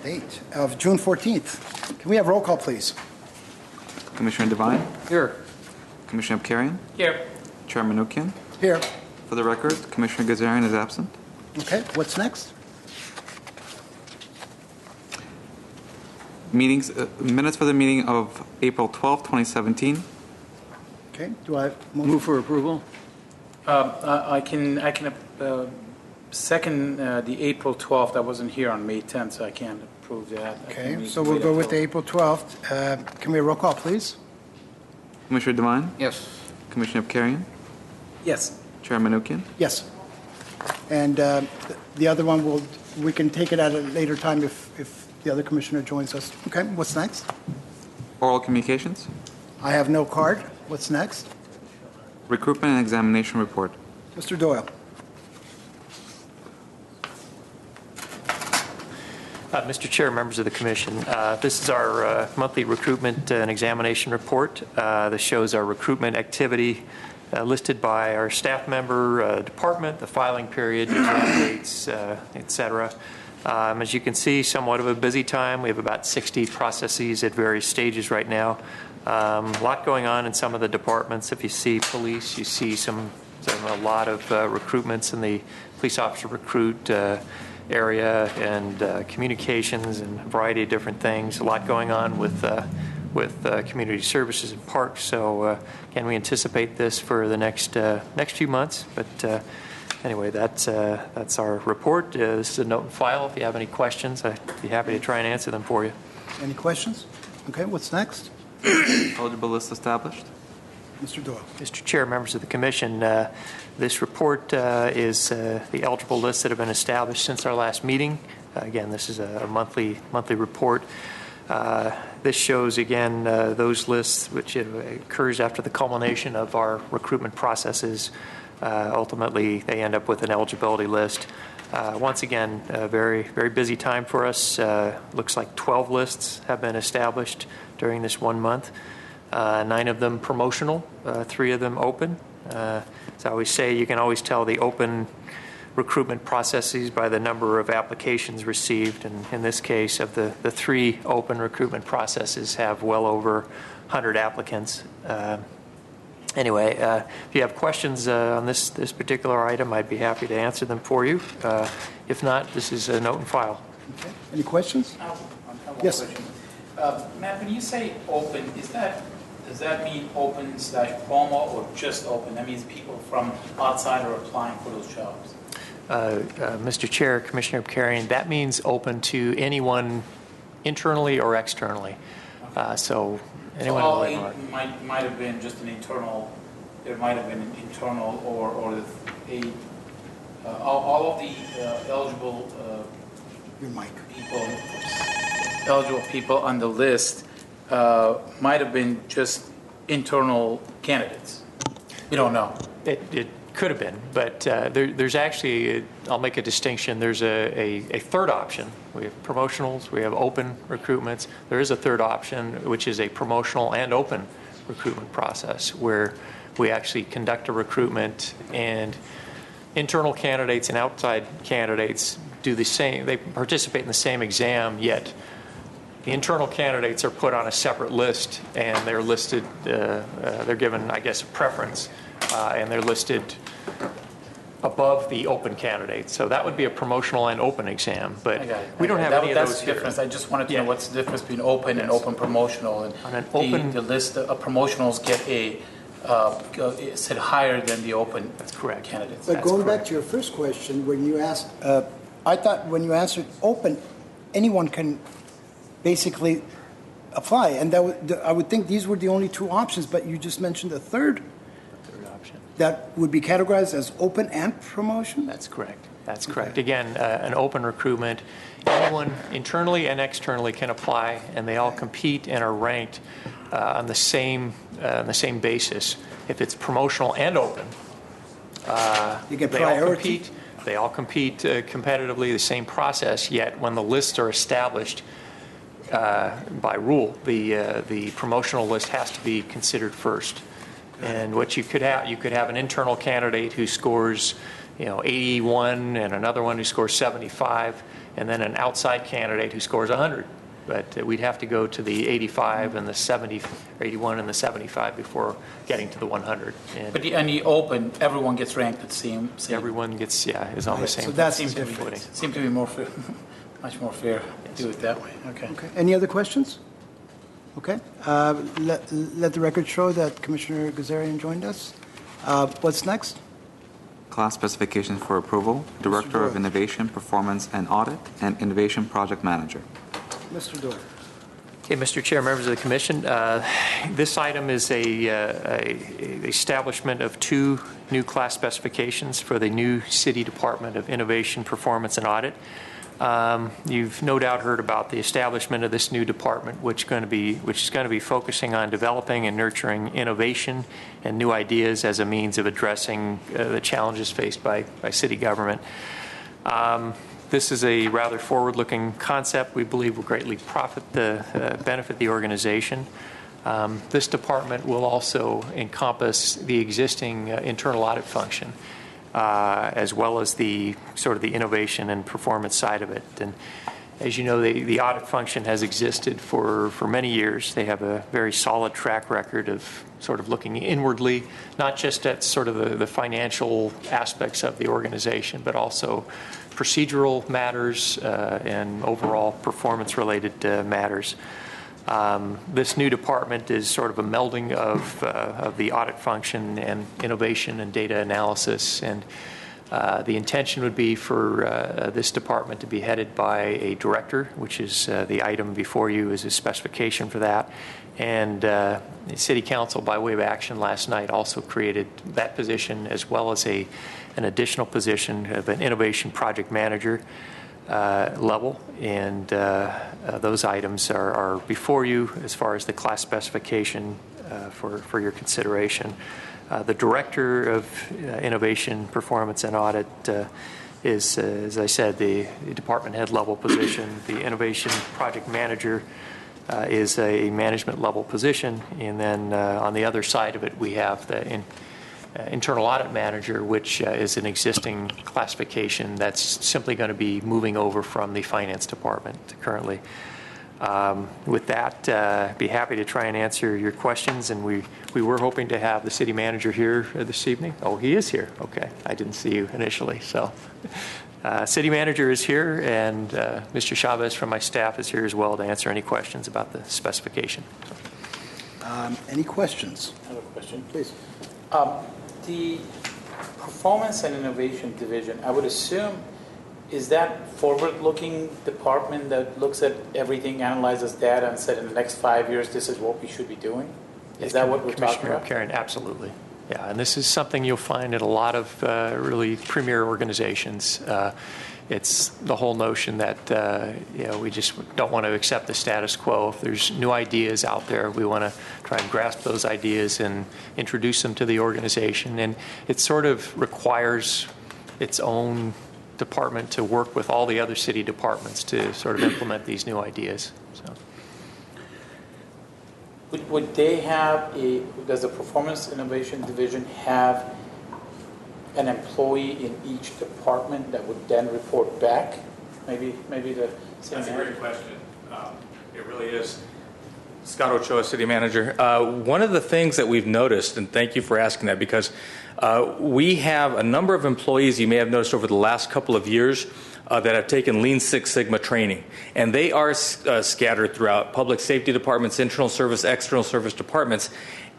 date of June 14th. Can we have roll call, please? Commissioner Devine? Here. Commissioner Abkarian? Here. Chairman Manukian? Here. For the record, Commissioner Gazarian is absent. Okay, what's next? Minutes for the meeting of April 12, 2017. Okay, do I Move for approval. I can second the April 12th. I wasn't here on May 10th, so I can't approve that. Okay, so we'll go with the April 12th. Can we have roll call, please? Commissioner Devine? Yes. Commissioner Abkarian? Yes. Chairman Manukian? Yes. And the other one, we can take it at a later time if the other commissioner joins us. Okay, what's next? Oral communications. I have no card. What's next? Recruitment and examination report. Mr. Doyle. Mr. Chair, members of the Commission, this is our monthly recruitment and examination report. This shows our recruitment activity listed by our staff member, department, the filing period, exam dates, et cetera. As you can see, somewhat of a busy time. We have about 60 processes at various stages right now. A lot going on in some of the departments. If you see police, you see a lot of recruitments in the police officer recruit area, and communications and a variety of different things. A lot going on with community services and parks. So again, we anticipate this for the next few months. But anyway, that's our report. This is a note and file. If you have any questions, I'd be happy to try and answer them for you. Any questions? Okay, what's next? Eligible list established. Mr. Doyle. Mr. Chair, members of the Commission, this report is the eligible lists that have been established since our last meeting. Again, this is a monthly report. This shows, again, those lists which occurs after the culmination of our recruitment processes. Ultimately, they end up with an eligibility list. Once again, a very, very busy time for us. Looks like 12 lists have been established during this 1 month. 9 of them promotional, 3 of them open. As I always say, you can always tell the open recruitment processes by the number of applications received. And in this case, of the 3 open recruitment processes have well over 100 applicants. Anyway, if you have questions on this particular item, I'd be happy to answer them for you. If not, this is a note and file. Okay. Any questions? Yes. Matt, when you say open, does that mean open / promo or just open? That means people from outside are applying for those jobs. Mr. Chair, Commissioner Abkarian, that means open to anyone internally or externally. So anyone. So might have been just an internal. There might have been an internal or all of the eligible Your mic. eligible people on the list might have been just internal candidates. We don't know. It could have been, but there's actually, I'll make a distinction. There's a third option. We have promotionals, we have open recruitments. There is a third option, which is a promotional and open recruitment process, where we actually conduct a recruitment and internal candidates and outside candidates do the same. They participate in the same exam, yet the internal candidates are put on a separate list, and they're listed, they're given, I guess, a preference, and they're listed above the open candidates. So that would be a promotional and open exam, but we don't have any of those That's the difference. I just wanted to know what's the difference between open and open promotional. And on an open, the list of promotionals get set higher than the open. That's correct. Candidates. But going back to your first question, when you asked, I thought when you answered open, anyone can basically apply, and I would think these were the only 2 options. But you just mentioned a third option that would be categorized as open and promotion. That's correct. That's correct. Again, an open recruitment, anyone internally and externally can apply, and they all compete and are ranked on the same basis. If it's promotional and open, you get they priority. All compete competitively, the same process. Yet when the lists are established by rule, the promotional list has to be considered first. And what you could have an internal candidate who scores 81 and another one who scores 75, and then an outside candidate who scores 100. But we'd have to go to the 85 and the 70, or 81 and the 75 before getting to the 100. And But the open, everyone gets ranked at the same. everyone gets, is on the same So that's Seems to be, footing. seems to be more fair, much more fair. Do it that way. Okay. Okay. Any other questions? Okay. Let the record show that Commissioner Gazarian joined us. What's next? Class specifications for approval, Director of Doyle. Innovation, Performance and Audit, and Innovation Project Manager. Mr. Doyle. Okay, Mr. Chair, members of the Commission, this item is a establishment of 2 new class specifications for the new City Department of Innovation, Performance, and Audit. You've no doubt heard about the establishment of this new department, which is going to be focusing on developing and nurturing innovation and new ideas as a means of addressing the challenges faced by city government. This is a rather forward-looking concept. We believe will greatly benefit the organization. This department will also encompass the existing internal audit function, as well as the sort of the innovation and performance side of it. And as you know, the audit function has existed for many years. They have a very solid track record of sort of looking inwardly, not just at sort of the financial aspects of the organization, but also procedural matters and overall performance-related matters. This new department is sort of a melding of the audit function and innovation and data analysis. And the intention would be for this department to be headed by a director, which is the item before you is a specification for that. And the City Council, by way of action last night, also created that position as well as an additional position of an innovation project manager level. And those items are before you as far as the class specification for your consideration. The Director of Innovation, Performance, and Audit is, as I said, the department head level position. The Innovation Project Manager is a management level position. And then on the other side of it, we have the Internal Audit Manager, which is an existing classification that's simply going to be moving over from the Finance Department currently. With that, be happy to try and answer your questions. And we were hoping to have the City Manager here this evening. Oh, he is here. Okay. I didn't see you initially. So City Manager is here, and Mr. Chavez from my staff is here as well to answer any questions about the specification. Any questions? I have a question. Please. The Performance and Innovation Division, I would assume, is that forward-looking department that looks at everything, analyzes data, and said in the next 5 years, this is what we should be doing? Is that what we're talking Commissioner about? Karen, absolutely. Yeah, and this is something you'll find in a lot of really premier organizations. It's the whole notion that we just don't want to accept the status quo. If there's new ideas out there, we want to try and grasp those ideas and introduce them to the organization. And it sort of requires its own department to work with all the other city departments to sort of implement these new ideas. So. Would they have does the Performance Innovation Division have an employee in each department that would then report back? Maybe the city That's a manager? great question. It really is. Scott Ochoa, City Manager. One of the things that we've noticed, and thank you for asking that, because we have a number of employees you may have noticed over the last couple of years that have taken Lean Six Sigma training. And they are scattered throughout public safety departments, internal service, external service departments,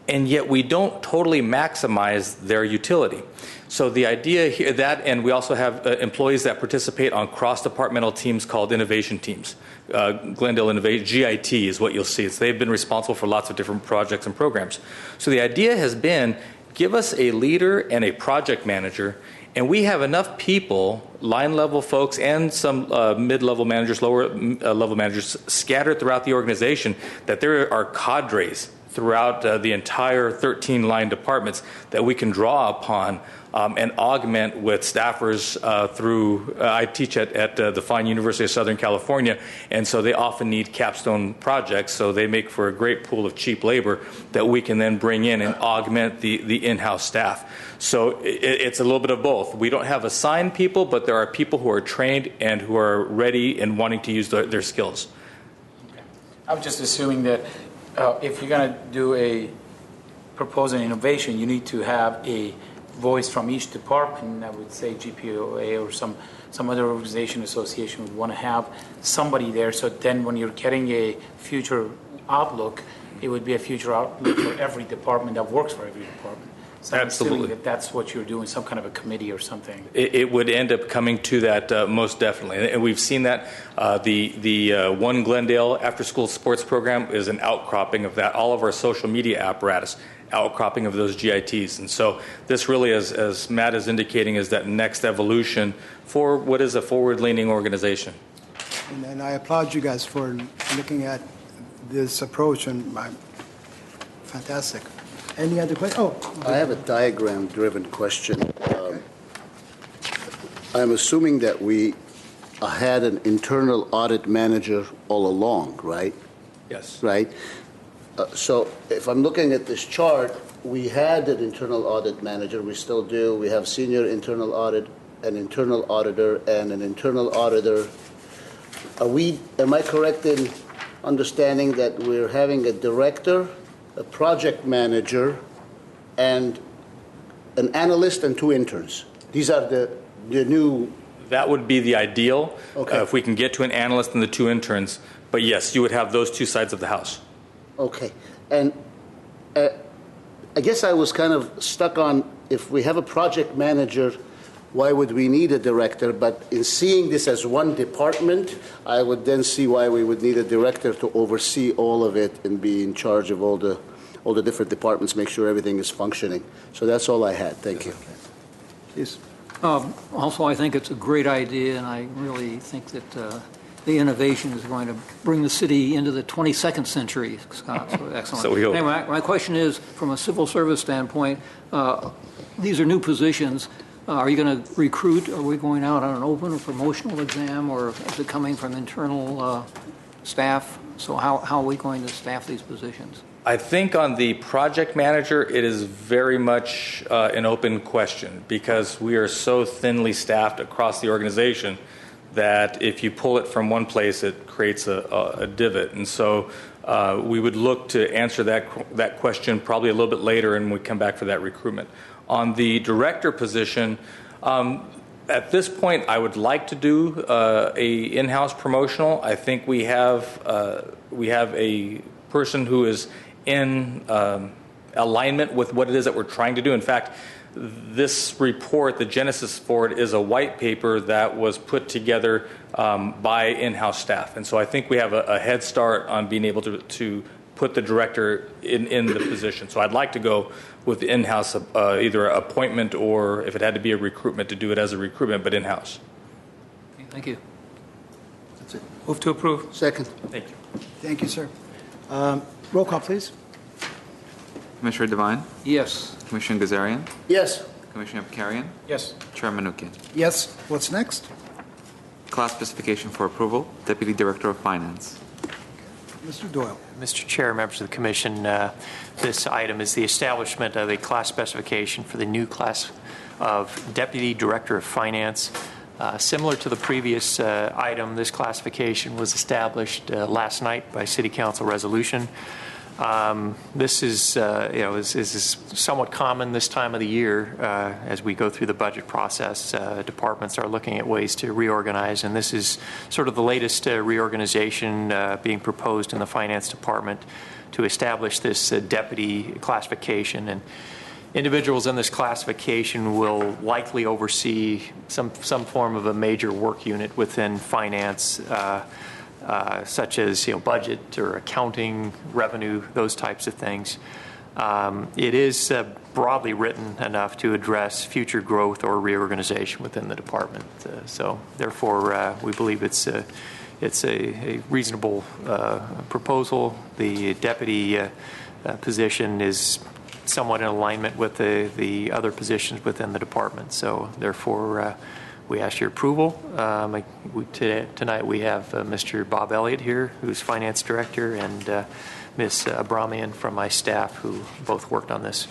and yet we don't totally maximize their utility. So the idea here, and we also have employees that participate on cross-departmental teams called innovation teams. Glendale Innovation, GIT is what you'll see. They've been responsible for lots of different projects and programs. So the idea has been, give us a leader and a project manager, and we have enough people, line-level folks and some mid-level managers, lower-level managers scattered throughout the organization that there are cadres, throughout the entire 13-line departments that we can draw upon and augment with staffers through, I teach at the fine University of Southern California, and so they often need capstone projects, so they make for a great pool of cheap labor that we can then bring in and augment the in-house staff. So it's a little bit of both. We don't have assigned people, but there are people who are trained and who are ready and wanting to use their skills. I'm just assuming that if you're going to propose an innovation, you need to have a voice from each department. I would say GPOA or some other organization, association would want to have somebody there. So then when you're getting a future outlook, it would be a future outlook for every department that works for every department. So I'm Absolutely. assuming that that's what you're doing, some kind of a committee or something. It would end up coming to that most definitely, and we've seen that. The One Glendale after-school sports program is an outcropping of that. All of our social media apparatus, outcropping of those GITs, and so this really, as Matt is indicating, is that next evolution for what is a forward-leaning organization. And I applaud you guys for looking at this approach, and fantastic. Any other questions? Oh, I have a diagram-driven question. I'm assuming that we had an internal audit manager all along, right? Yes. Right? So if I'm looking at this chart, we had an internal audit manager. We still do. We have senior internal audit, an internal auditor, and an internal auditor. Am I correct in understanding that we're having a director, a project manager, and an analyst and 2 interns? These are the new... That would be the ideal, Okay. if we can get to an analyst and the 2 interns. But yes, you would have those 2 sides of the house. Okay. And I guess I was kind of stuck on, if we have a project manager, why would we need a director? But in seeing this as one department, I would then see why we would need a director to oversee all of it and be in charge of all the different departments, make sure everything is functioning. So that's all I had. Thank you. please. Also, I think it's a great idea, and I really think that the innovation is going to bring the city into the 22nd century, Scott. So excellent. So we hope. Anyway, my question is, from a civil service standpoint, these are new positions. Are you going to recruit? Are we going out on an open or promotional exam, or is it coming from internal staff? So how are we going to staff these positions? I think on the project manager, it is very much an open question because we are so thinly staffed across the organization that if you pull it from one place, it creates a divot. And so we would look to answer that question probably a little bit later, and we come back for that recruitment. On the director position, at this point, I would like to do a in-house promotional. I think we have a person who is in alignment with what it is that we're trying to do. In fact, this report, the genesis for it, is a white paper that was put together by in-house staff. And so I think we have a head start on being able to put the director in the position. So I'd like to go with in-house, either appointment or if it had to be a recruitment, to do it as a recruitment, but in-house. Okay, thank you. That's it. Move to approve. Second. Thank you. Thank you, sir. Roll call, please. Commissioner Devine, Yes. Commissioner Gazarian, Yes. Commissioner Bakarian, Yes. Chairman Nukian. Yes. What's next? Class specification for approval, Deputy Director of Finance. Mr. Doyle. Mr. Chair, members of the Commission, this item is the establishment of a class specification for the new class of Deputy Director of Finance. Similar to the previous item, this classification was established last night by City Council resolution. This is, is somewhat common this time of the year as we go through the budget process. Departments are looking at ways to reorganize, and this is sort of the latest reorganization being proposed in the Finance Department to establish this deputy classification. And individuals in this classification will likely oversee some form of a major work unit within finance. Such as budget or accounting, revenue, those types of things. It is broadly written enough to address future growth or reorganization within the department. So therefore, we believe it's a reasonable proposal. The deputy position is somewhat in alignment with the other positions within the department. So therefore, we ask your approval. Tonight we have Mr. Bob Elliott here, who's Finance Director, and Ms. Abramian from my staff, who both worked on this.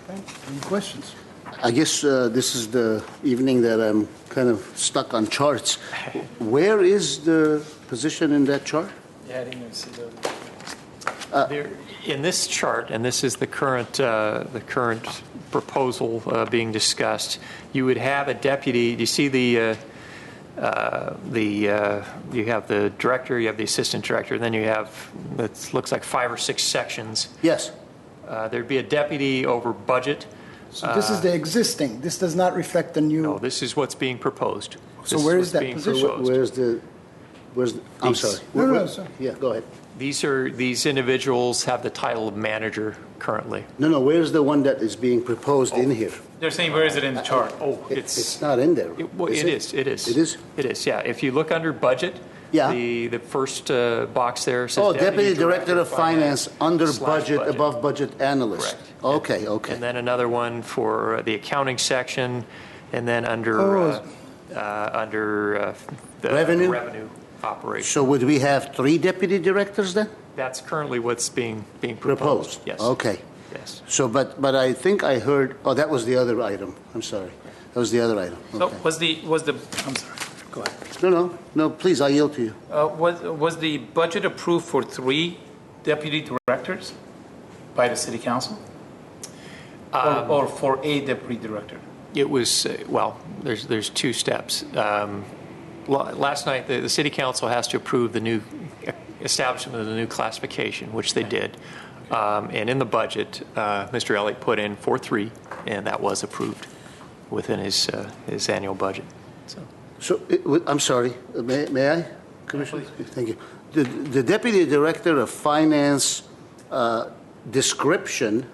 Okay. Any questions? I guess this is the evening that I'm kind of stuck on charts. Where is the position in that chart? Yeah, I didn't even see those. There, in this chart, and this is the current proposal being discussed, you would have a deputy. Do you see you have the director, you have the assistant director, then you have, it looks like 5 or 6 sections. Yes. There'd be a deputy over budget. So this is the existing. This does not reflect the new. No, this is what's being proposed. So This where what's is that being position? proposed. Where's the, I'm These- sorry. No, sorry. Yeah, go ahead. These individuals have the title of manager currently. No, where's the one that is being proposed in here? They're saying, where is it in the chart? Oh, It's not in there. Well, it is. It is? It is, yeah. If you look under budget, Yeah. the first box there says Oh, Deputy Director of Finance, under budget, above budget analyst. Correct. Okay. And then another one for the accounting section, and then under the Revenue? revenue operation. So would we have 3 deputy directors then? That's currently what's being proposed. Yes. Okay. Yes. So, but I think I heard, oh, that was the other item. I'm sorry. That was the other item. So Okay. was the, I'm sorry, go ahead. No, please, I yield to you. Was the budget approved for 3 deputy directors by the city council? Or for a deputy director? It was, well, there's 2 steps. Last night, the city council has to approve the new establishment of the new classification, which they did. And in the budget, Mr. Elliott put in for 3, and that was approved within his annual budget. So, I'm sorry, may I, Commissioner? Thank you. The Deputy Director of Finance description,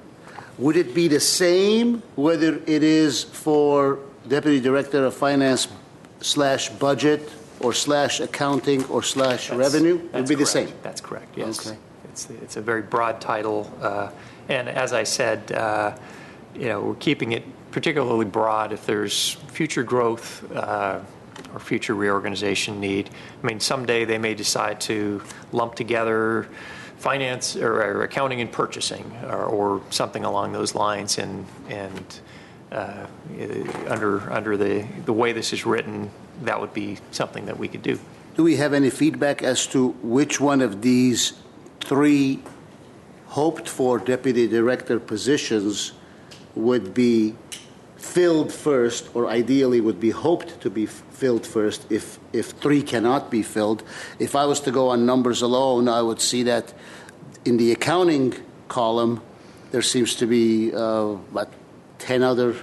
would it be the same whether it is for Deputy Director of Finance / budget or / accounting or / revenue? It would be the same? That's correct, yes. Okay. It's a very broad title. And as I said, we're keeping it particularly broad if there's future growth or future reorganization need. I mean, someday they may decide to lump together finance or accounting and purchasing or something along those lines. And under the way this is written, that would be something that we could do. Do we have any feedback as to which one of these 3 hoped for deputy director positions would be filled first, or ideally would be hoped to be filled first if 3 cannot be filled? If I was to go on numbers alone, I would see that in the accounting column, there seems to be about 10 other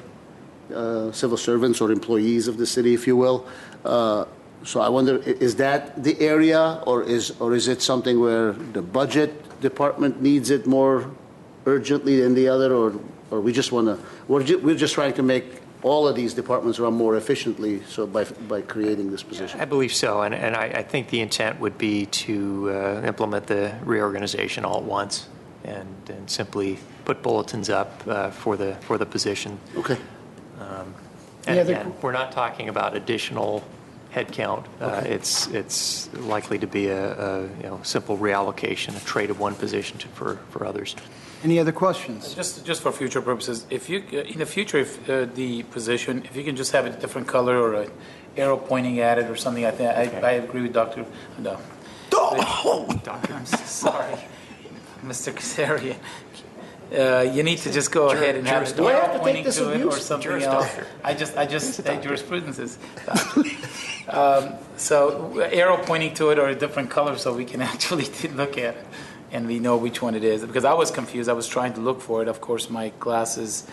civil servants or employees of the city, if you will. So I wonder, is that the area, or is it something where the budget department needs it more urgently than the other, or we just want to? We're just trying to make all of these departments run more efficiently, so by creating this position. I believe so, and I think the intent would be to implement the reorganization all at once, and simply put bulletins up for the position. Okay. And Yeah, again, we're not talking about additional headcount. Okay. It's likely to be a simple reallocation, a trade of one position for others. Any other questions? Just for future purposes, if you, in the future, if the position, if you can just have a different color or an arrow pointing at it or something like that, I agree with Dr. No. Doctor, I'm so sorry, Mr. Kasarian. You need to just go ahead and have an arrow pointing to it or something else. I just jurisprudences. So arrow pointing to it or a different color so we can actually look at it and we know which one it is. Because I was confused. I was trying to look for it. Of course, my glasses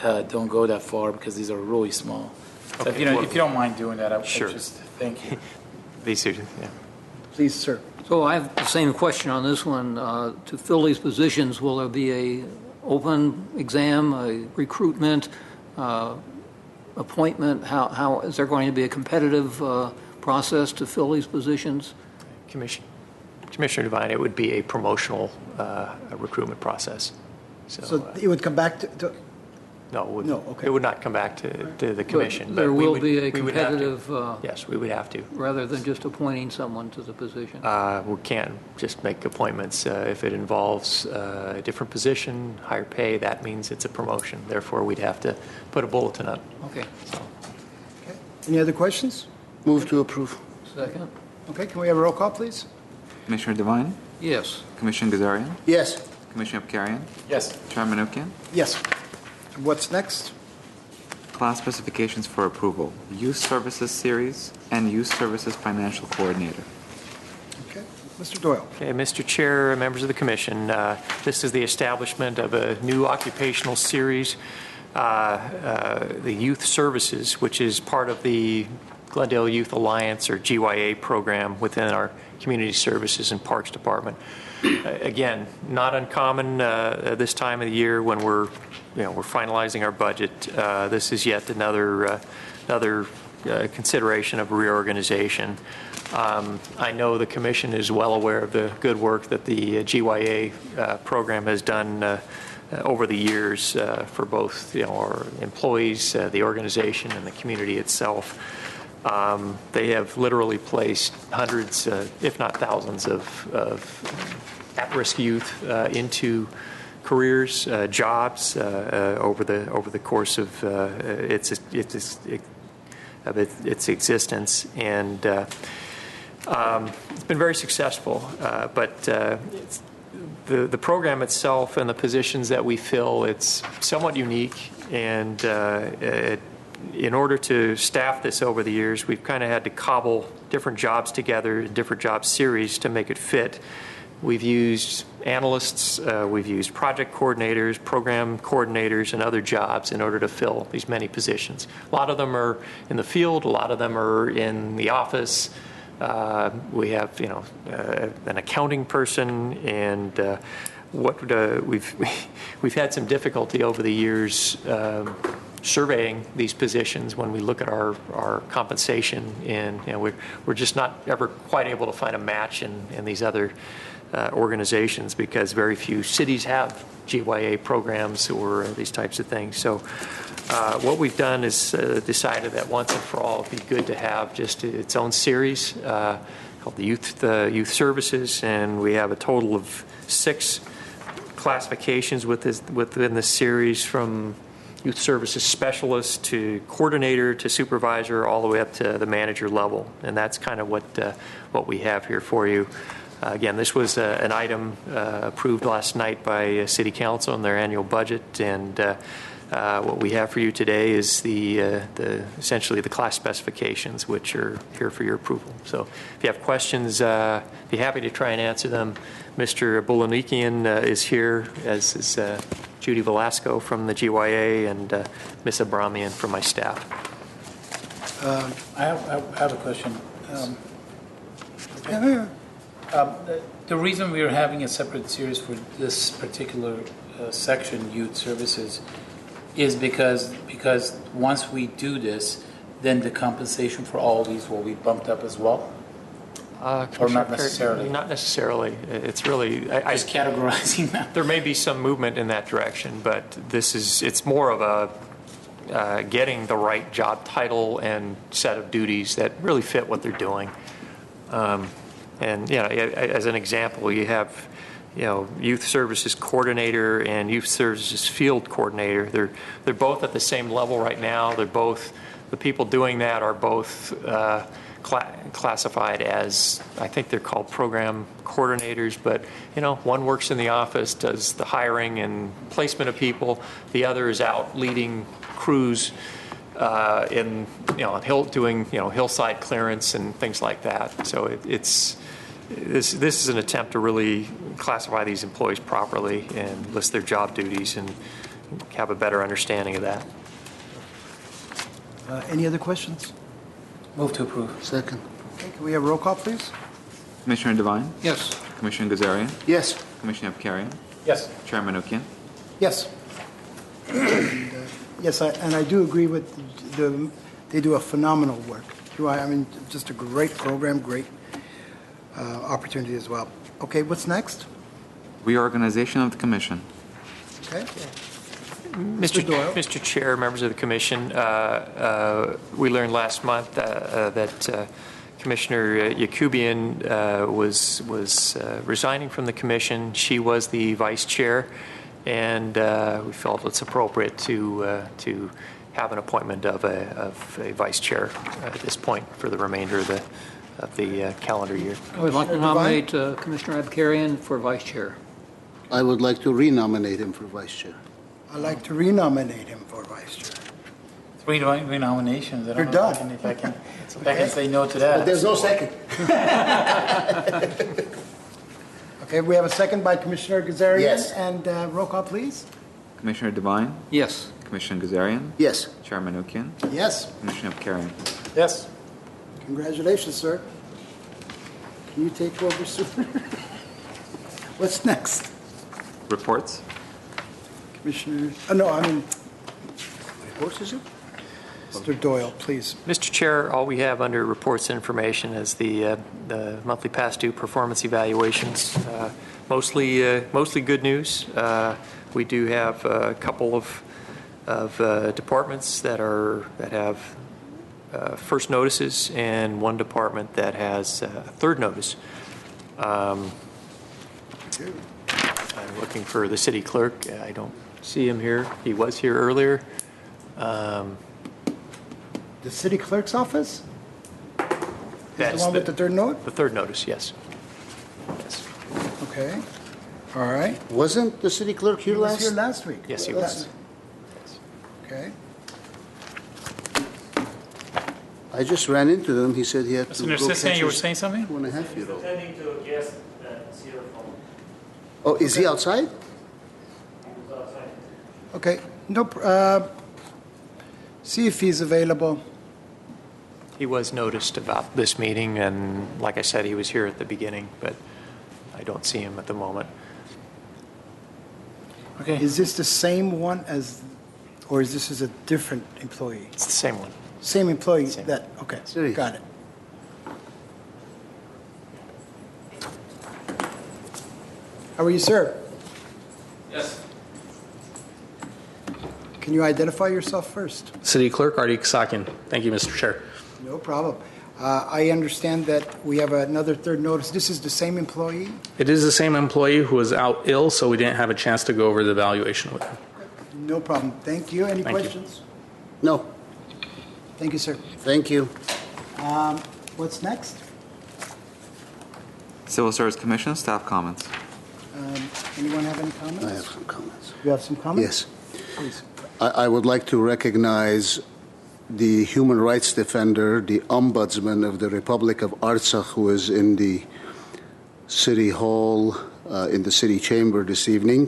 don't go that far because these are really small. So Okay, if you don't mind doing that, I would sure. just thank you. These are, yeah. Please, sir. So I have the same question on this one. To fill these positions, will there be a open exam, a recruitment, appointment? How is there going to be a competitive process to fill these positions? Commission. Commissioner Devine, it would be a promotional recruitment process. So it would come back to No, it would, No, okay. it would not come back to the commission. But there we will would- be a we would have to. competitive, Yes, we would have to. rather than just appointing someone to the position. We can't just make appointments. If it involves a different position, higher pay, that means it's a promotion. Therefore, we'd have to put a bulletin up. Okay, Any other questions? Move to approve. second? Okay, can we have a roll call, please? Commissioner Devine, Yes. Commissioner Gazarian, Yes. Commissioner Abkarian, Yes. Chairman Manoukian. Yes. What's next? Class specifications for approval, Youth Services Series and Youth Services Financial Coordinator. Okay, Mr. Doyle. Okay, Mr. Chair, members of the commission, this is the establishment of a new occupational series, the Youth Services, which is part of the Glendale Youth Alliance, or GYA program within our Community Services and Parks Department. Again, not uncommon this time of the year when we're finalizing our budget. This is yet another consideration of reorganization. I know the commission is well aware of the good work that the GYA program has done over the years for both our employees, the organization, and the community itself. They have literally placed hundreds, if not thousands, of at-risk youth into careers, jobs over the course of its existence, and it's been very successful. But the program itself and the positions that we fill, it's somewhat unique, and in order to staff this over the years, we've kind of had to cobble different jobs together, different job series to make it fit. We've used analysts, we've used project coordinators, program coordinators, and other jobs in order to fill these many positions. A lot of them are in the field, a lot of them are in the office. We have, an accounting person, and we've had some difficulty over the years surveying these positions when we look at our compensation, and we're just not ever quite able to find a match in these other organizations, because very few cities have GYA programs or these types of things. So what we've done is decided that once and for all, it'd be good to have just its own series called the Youth Services, and we have a total of 6 classifications within this series, from Youth Services Specialist to Coordinator to Supervisor, all the way up to the manager level, and that's kind of what we have here for you. Again, this was an item approved last night by City Council in their annual budget, and what we have for you today is essentially the class specifications, which are here for your approval. So if you have questions, be happy to try and answer them. Mr. Bulanikian is here, as is Judy Velasco from the GYA, and Ms. Abramian from my staff. I have a question. The reason we are having a separate series for this particular section, Youth Services, is because once we do this, then the compensation for all these will be bumped up as well? Or not necessarily? Not necessarily. It's really... Just categorizing that. There may be some movement in that direction, but it's more of a getting the right job title and set of duties that really fit what they're doing. And as an example, you have Youth Services Coordinator and Youth Services Field Coordinator. They're both at the same level right now. They're both, the people doing that are both classified as, I think they're called program coordinators, but one works in the office, does the hiring and placement of people. The other is out leading crews doing hillside clearance and things like that. So this is an attempt to really classify these employees properly and list their job duties and have a better understanding of that. Any other questions? Move to approve. Second. Okay, can we have a roll call, please? Commissioner Devine, Yes. Commissioner Gazarian, Yes. Commissioner Abkarian, Yes. Chairman Manoukian. Yes. And, yes, I do agree with they do a phenomenal work. I mean, just a great program, great. opportunity as well. Okay, what's next? Reorganization of the commission. Okay. Mr. Doyle. Mr. Chair, members of the commission, we learned last month that Commissioner Yakubian was resigning from the commission. She was the vice chair, and we felt it's appropriate to have an appointment of a vice chair at this point for the remainder of the calendar year. I would like to nominate Commissioner Abkarian for vice chair. I would like to renominate him for vice chair. I'd like to renominate him for vice chair. Three renominations. I don't You're know done. If I can say no to that. But there's no second. Okay, we have a second by Commissioner Gazarian. Yes. And roll call, please. Commissioner Devine, Yes. Commissioner Gazarian, Yes. Chairman Ukian, Yes. Commissioner Abkarian. Yes. Congratulations, sir. Can you take over soon? What's next? Reports. Commissioner, no, I mean, What is it? Mr. Doyle, please. Mr. Chair, all we have under reports and information is the monthly past due performance evaluations. Mostly good news. We do have a couple of departments that have first notices, and one department that has a third notice. I'm looking for the city clerk. I don't see him here. He was here earlier. The city clerk's office? That's The one with the third note? The third notice, yes. Yes. Okay. All right. Wasn't the city clerk He here was here last? last week. Yes, he was. Okay. I just ran into them. He said he had to Mr. go Assistant, catch you were his saying something? 2.5-year-old. Attending to a guest that's here from, Oh, is he outside? he was outside. Okay. No, see if he's available. He was noticed about this meeting, and like I said, he was here at the beginning, but I don't see him at the moment. Okay. Is this the same one as, or is this a different employee? It's the same one. Same employee Same. that, okay, Serious. got it. How are you, sir? Yes. Can you identify yourself first? City Clerk Artie Kasakian. Thank you, Mr. Chair. No problem. I understand that we have another third notice. This is the same employee? It is the same employee who was out ill, so we didn't have a chance to go over the evaluation with him. No problem. Thank you. Any Thank you. questions? No. Thank you, sir. Thank you. What's next? Civil Service Commission, staff comments. Anyone have any comments? I have some comments. You have some comments? Yes. Please. I would like to recognize the human rights defender, the ombudsman of the Republic of Artsakh, who is in the City Hall, in the City Chamber this evening.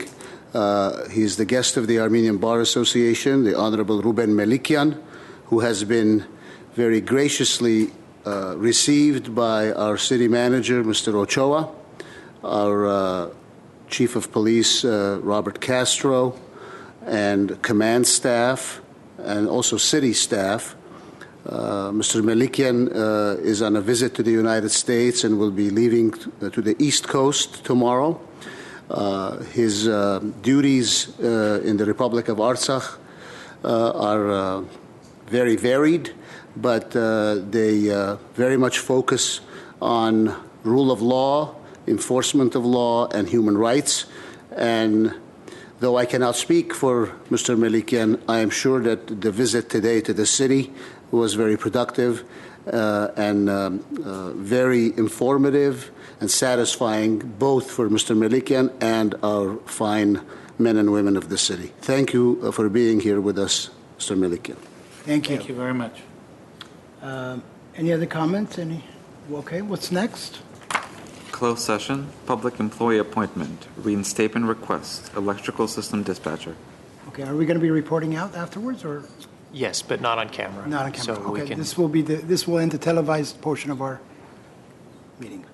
He's the guest of the Armenian Bar Association, the Honorable Ruben Melikian, who has been very graciously received by our city manager, Mr. Ochoa, our Chief of Police, Robert Castro, and command staff, and also city staff. Mr. Melikian is on a visit to the United States and will be leaving to the East Coast tomorrow. His duties in the Republic of Artsakh are very varied, but they very much focus on rule of law, enforcement of law, and human rights. And though I cannot speak for Mr. Melikian, I am sure that the visit today to the city was very productive and very informative and satisfying, both for Mr. Melikian and our fine men and women of the city. Thank you for being here with us, Mr. Melikian. Thank you. Thank you very much. Any other comments? Okay, what's next? Closed session, public employee appointment, reinstatement request, electrical system dispatcher. Okay, are we going to be reporting out afterwards or Yes, but not on camera. not on camera? So we Okay, can, this will end the televised portion of our meeting.